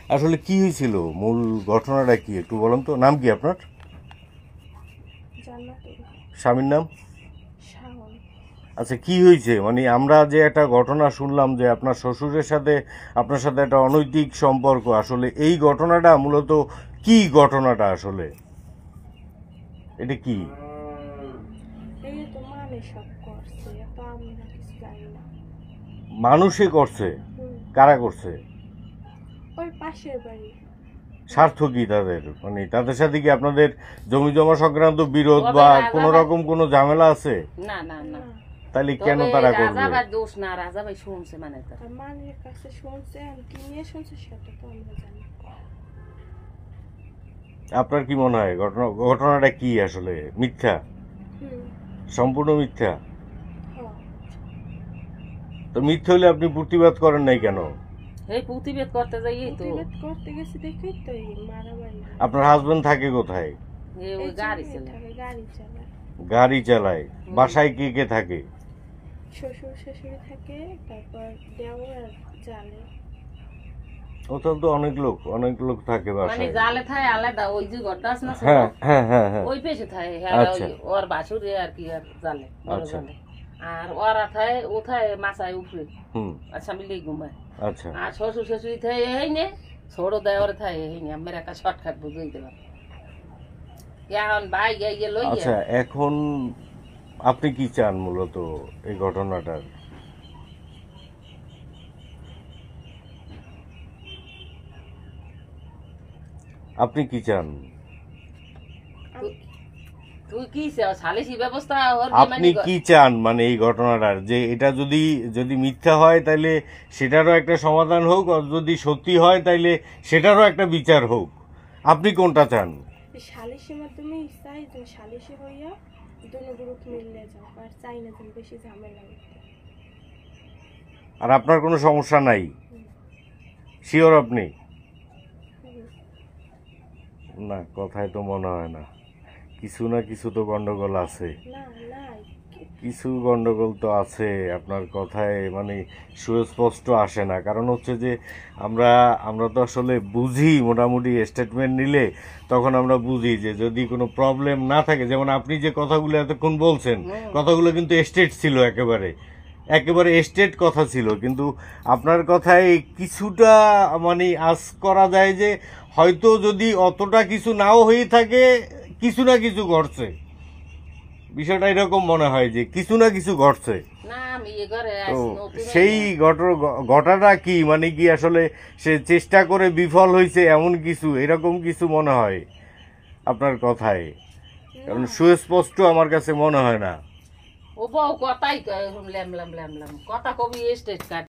আসলে কি হয়েছিল, মূল ঘটনাটা কি একটু বলেন তো। নাম কি আপনার? জান্নাতুল স্বামীর নাম? শাওন। আচ্ছা, কি হয়েছে? মানে আমরা যে একটা ঘটনা শুনলাম যে আপনার শ্বশুরের সাথে আপনার সাথে একটা অনৈতিক সম্পর্ক, আসলে এই ঘটনাটা মূলত কি ঘটনাটা আসলে এটা কি? এই তো মানে সব করছে, এত আমরা কিছু জানি না। মানুষে করছে? হুম, কারা করছে? ওই পাশের বাড়ি। স্বার্থ কি তাদের? মানে তাদের সাথে কি আপনাদের জমি জমা সংক্রান্ত বিরোধ তবে বা রাজা কোনো ভাই- রকম কোনো ঝামেলা আছে? না না না না, তাহলে তবে কেন তারা রাজা করবে? ভাই দোষ না, রাজা ভাই শুনছে মানে তো। আর মানের কাছে শুনছে, আমি কি নিয়ে শুনছে সেটা তো আমরা জানি না। আপনার কি মনে হয় ঘটনাটা কি আসলে মিথ্যা? হুম, সম্পূর্ণ মিথ্যা? হ, তো মিথ্যা হলে আপনি প্রতিবাদ করেন নাই কেন? এই প্রতিবেদ করতে যাই তো প্রতিবাদ করতে গেছি দেখেই তো এই মারামারি। আপনার হাজবেন্ড থাকে কোথায়? এই ওই এই গাড়ি জন্যই ছিল। থাকে, গাড়ি চালায়। গাড়ি চালায়? বাসায় কে কে থাকে? শ্বশুর শাশুড়ি থাকে, তারপর দেওর আর জালে। ও তাহলে তো অনেক লোক থাকে মানে বাসায়। জালে থাকে আলাদা, ওই যে ঘরটা আছে না ছোট, হ্যাঁ হ্যাঁ হ্যাঁ হ্যাঁ। ওই পেশে থাকে। হ্যাঁ, আচ্ছা। ওই ওর বাসুরে আর কি আর জালে, বড় আচ্ছা। জালে। আর ওরা থাকে ও থাকে মাছায় উপরে, হুম। আচ্ছা মিলেই ঘুমায়। আচ্ছা আর শ্বশুর শাশুড়ি থাকে এই নে, ছোট দেওয়ার থাকে এই নে। আমার একটা শর্টকাট বুঝাই দিলাম। এখন ভাই গিয়ে লই আচ্ছা, এখন আপনি কি চান মূলত এই ঘটনাটার? আপনি কি চান? তুই কি সালিসি ব্যবস্থা ওর আপনি কি চান মানে এই ঘটনাটার, যে এটা যদি যদি মিথ্যা হয় তাহলে সেটারও একটা সমাধান হোক, আর যদি সত্যি হয় তাহলে সেটারও একটা বিচার হোক? আপনি কোনটা চান? সালিশের মাধ্যমে চাই যে সালিশি হইয়া দুনো গ্রুপ মিললে যাও, আর চাই না তুমি বেশি ঝামেলা করতে। আর আপনার কোনো সমস্যা নাই? শিওর আপনি? না, কথায় তো মনে হয় না। কিছু না কিছু তো গন্ডগোল আছে। না না, কিছু গন্ডগোল তো আছে আপনার কথায়, মানে সুস্পষ্ট আসে না। কারণ হচ্ছে যে আমরা আমরা তো আসলে বুঝি, মোটামুটি স্টেটমেন্ট নিলে তখন আমরা বুঝি যে যদি কোনো প্রবলেম না থাকে, যেমন আপনি যে কথাগুলো এতক্ষণ বলছেন, কথাগুলো কিন্তু এস্টেট ছিল, একেবারে একেবারে এস্টেট কথা ছিল, কিন্তু আপনার কথায় কিছুটা মানে আস করা যায় যে হয়তো যদি অতটা কিছু নাও হয়ে থাকে, কিছু না কিছু ঘটছে। বিষয়টা এরকম মনে হয় যে কিছু না কিছু ঘটছে। না আমি এ ঘরে তো আসি নতুন। সেই ঘটনাটা কি, মানে কি আসলে সে চেষ্টা করে বিফল হয়েছে এমন কিছু, এরকম কিছু মনে হয় আপনার কথায়? কারণ সুস্পষ্ট আমার কাছে মনে হয় না। ও বউ কথাই ল্যাম ল্যাম ল্যাম ল্যাম কথা কবি স্টেট কাট